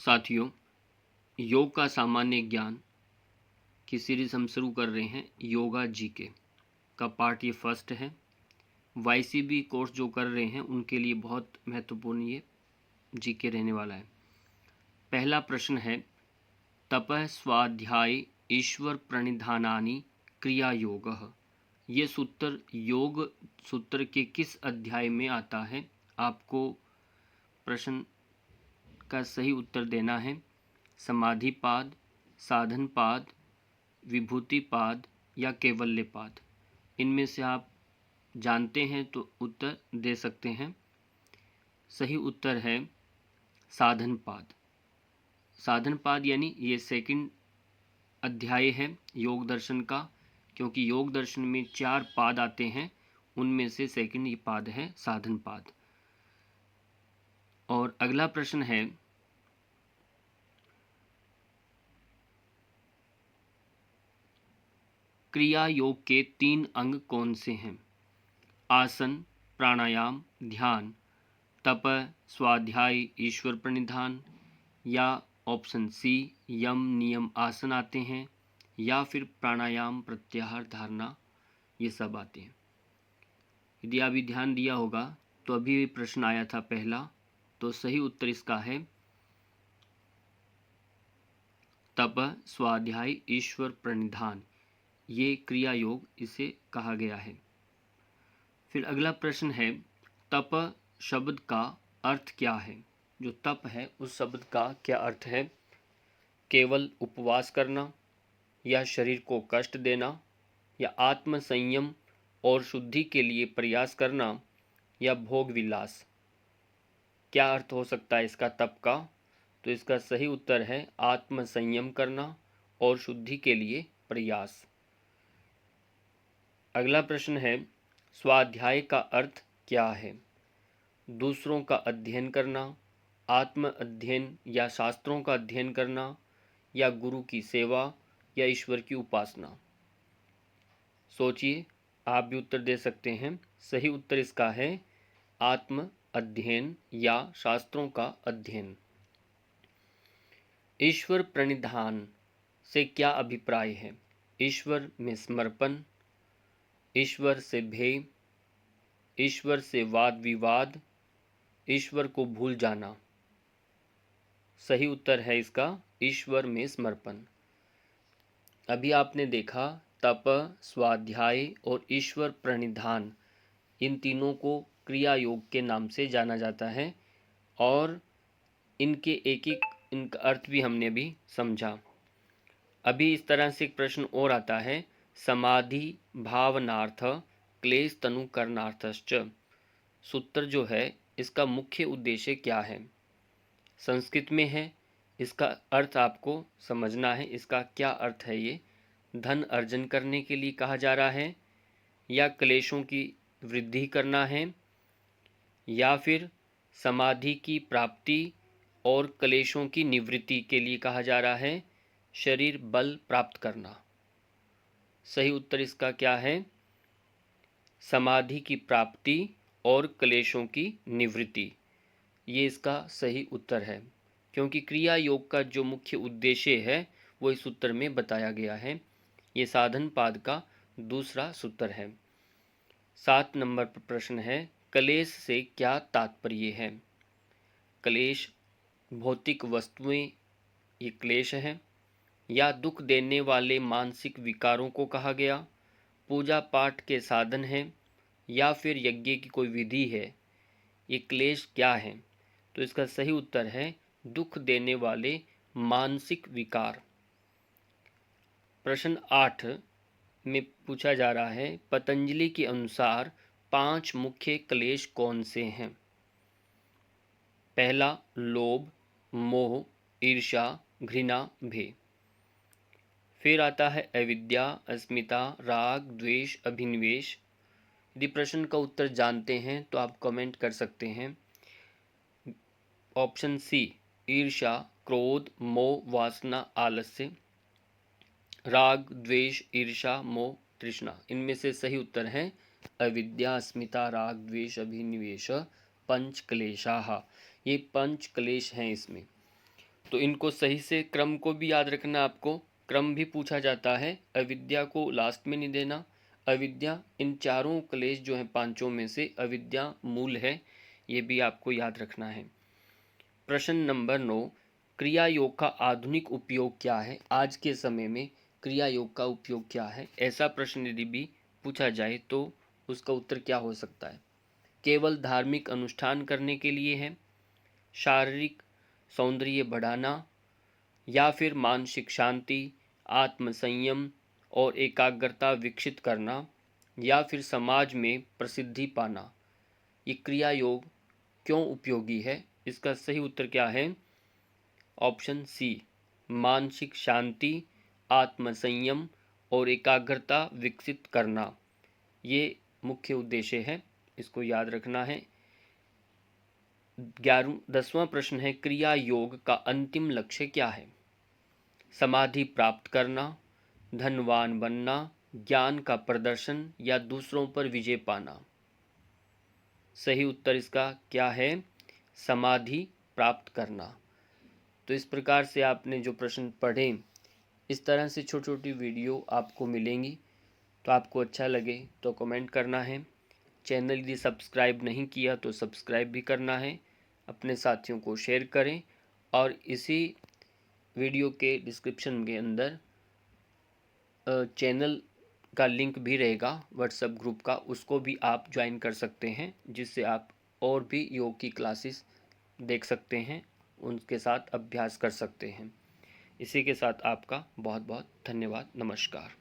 साथियों, योग का सामान्य ज्ञान की सीरीज हम शुरू कर रहे हैं। योगा जीके का पार्ट ये फर्स्ट है। वाईसीबी कोर्स जो कर रहे हैं उनके लिए बहुत महत्वपूर्ण ये जीके रहने वाला है। पहला प्रश्न है, तपः स्वाध्याय ईश्वर प्रणिधानानि क्रिया योगः। ये सूत्र योग सूत्र के किस अध्याय में आता है? आपको प्रश्न का सही उत्तर देना है। समाधिपाद, साधनपाद, विभूतिपाद या कैवल्यपाद। इनमें से आप जानते हैं तो उत्तर दे सकते हैं। सही उत्तर है साधनपाद। साधनपाद यानी ये सेकंड अध्याय है योग दर्शन का, क्योंकि योग दर्शन में 4 पाद आते हैं, उनमें से सेकंड ये पाद है साधनपाद। और अगला प्रश्न है, क्रिया योग के 3 अंग कौन से हैं? आसन, प्राणायाम, ध्यान, तप, स्वाध्याय, ईश्वर प्रणिधान, या ऑप्शन सी यम नियम आसन आते हैं, या फिर प्राणायाम, प्रत्याहार, धारणा ये सब आते हैं। यदि अभी ध्यान दिया होगा तो अभी प्रश्न आया था पहला, तो सही उत्तर इसका है तप, स्वाध्याय, ईश्वर प्रणिधान। ये क्रिया योग इसे कहा गया है। फिर अगला प्रश्न है, तप शब्द का अर्थ क्या है? जो तप है उस शब्द का क्या अर्थ है? केवल उपवास करना, या शरीर को कष्ट देना, या आत्म संयम और शुद्धि के लिए प्रयास करना, या भोग विलास। क्या अर्थ हो सकता है इसका तप का? तो इसका सही उत्तर है आत्म संयम करना और शुद्धि के लिए प्रयास। अगला प्रश्न है, स्वाध्याय का अर्थ क्या है? दूसरों का अध्ययन करना, आत्म अध्ययन या शास्त्रों का अध्ययन करना, या गुरु की सेवा, या ईश्वर की उपासना। सोचिए, आप भी उत्तर दे सकते हैं। सही उत्तर इसका है आत्म अध्ययन या शास्त्रों का अध्ययन। ईश्वर प्रणिधान से क्या अभिप्राय है? ईश्वर में समर्पण, ईश्वर से भय, ईश्वर से वाद विवाद, ईश्वर को भूल जाना। सही उत्तर है इसका ईश्वर में समर्पण। अभी आपने देखा तप, स्वाध्याय और ईश्वर प्रणिधान, इन तीनों को क्रिया योग के नाम से जाना जाता है, और इनके एक एक इनका अर्थ भी हमने भी समझा। अभी इस तरह से एक प्रश्न और आता है, समाधि भावनार्थ क्लेश तनु करनार्थश्च। सूत्र जो है इसका मुख्य उद्देश्य क्या है? संस्कृत में है, इसका अर्थ आपको समझना है। इसका क्या अर्थ है? ये धन अर्जन करने के लिए कहा जा रहा है, या क्लेशों की वृद्धि करना है, या फिर समाधि की प्राप्ति और क्लेशों की निवृत्ति के लिए कहा जा रहा है, शरीर बल प्राप्त करना। सही उत्तर इसका क्या है? समाधि की प्राप्ति और क्लेशों की निवृत्ति। ये इसका सही उत्तर है, क्योंकि क्रिया योग का जो मुख्य उद्देश्य है वो इस सूत्र में बताया गया है। ये साधन पाद का दूसरा सूत्र है। 7 नंबर पर प्रश्न है, क्लेश से क्या तात्पर्य है? क्लेश भौतिक वस्तुएं ये क्लेश है, या दुख देने वाले मानसिक विकारों को कहा गया, पूजा पाठ के साधन है, या फिर यज्ञ की कोई विधि है। ये क्लेश क्या है? तो इसका सही उत्तर है दुख देने वाले मानसिक विकार। प्रश्न 8 में पूछा जा रहा है, पतंजलि के अनुसार 5 मुख्य क्लेश कौन से हैं? पहला लोभ, मोह, ईर्ष्या, घृणा, भय। फिर आता है अविद्या, अस्मिता, राग, द्वेष, अभिनिवेश। यदि प्रश्न का उत्तर जानते हैं तो आप कमेंट कर सकते हैं। ऑप्शन सी ईर्ष्या, क्रोध, मोह, वासना, आलस्य, राग, द्वेष, ईर्ष्या, मोह, तृष्णा। इनमें से सही उत्तर है अविद्या, अस्मिता, राग, द्वेष, अभिनिवेश, पंच क्लेशाः। ये पंच क्लेश हैं इसमें। तो इनको सही से क्रम को भी याद रखना, आपको क्रम भी पूछा जाता है। अविद्या को लास्ट में नहीं देना। अविद्या इन चारों क्लेश जो हैं पांचों में से अविद्या मूल है, ये भी आपको याद रखना है। प्रश्न नंबर 9, क्रिया योग का आधुनिक उपयोग क्या है? आज के समय में क्रिया योग का उपयोग क्या है? ऐसा प्रश्न यदि भी पूछा जाए तो उसका उत्तर क्या हो सकता है? केवल धार्मिक अनुष्ठान करने के लिए है, शारीरिक सौंदर्य बढ़ाना, या फिर मानसिक शांति, आत्मसंयम और एकाग्रता विकसित करना, या फिर समाज में प्रसिद्धि पाना। ये क्रिया योग क्यों उपयोगी है? इसका सही उत्तर क्या है? ऑप्शन सी, मानसिक शांति, आत्मसंयम और एकाग्रता विकसित करना, ये मुख्य उद्देश्य है, इसको याद रखना है। 10वां प्रश्न है, क्रिया योग का अंतिम लक्ष्य क्या है? समाधि प्राप्त करना, धनवान बनना, ज्ञान का प्रदर्शन या दूसरों पर विजय पाना। सही उत्तर इसका क्या है? समाधि प्राप्त करना। तो इस प्रकार से आपने जो प्रश्न पढ़े, इस तरह से छोटी छोटी वीडियो आपको मिलेंगी। तो आपको अच्छा लगे तो कमेंट करना है। चैनल यदि सब्सक्राइब नहीं किया तो सब्सक्राइब भी करना है। अपने साथियों को शेयर करें और इसी वीडियो के डिस्क्रिप्शन के अंदर चैनल का लिंक भी रहेगा व्हाट्सएप ग्रुप का, उसको भी आप ज्वाइन कर सकते हैं, जिससे आप और भी योग की क्लासेस देख सकते हैं, उनके साथ अभ्यास कर सकते हैं। इसी के साथ आपका बहुत बहुत धन्यवाद। नमस्कार।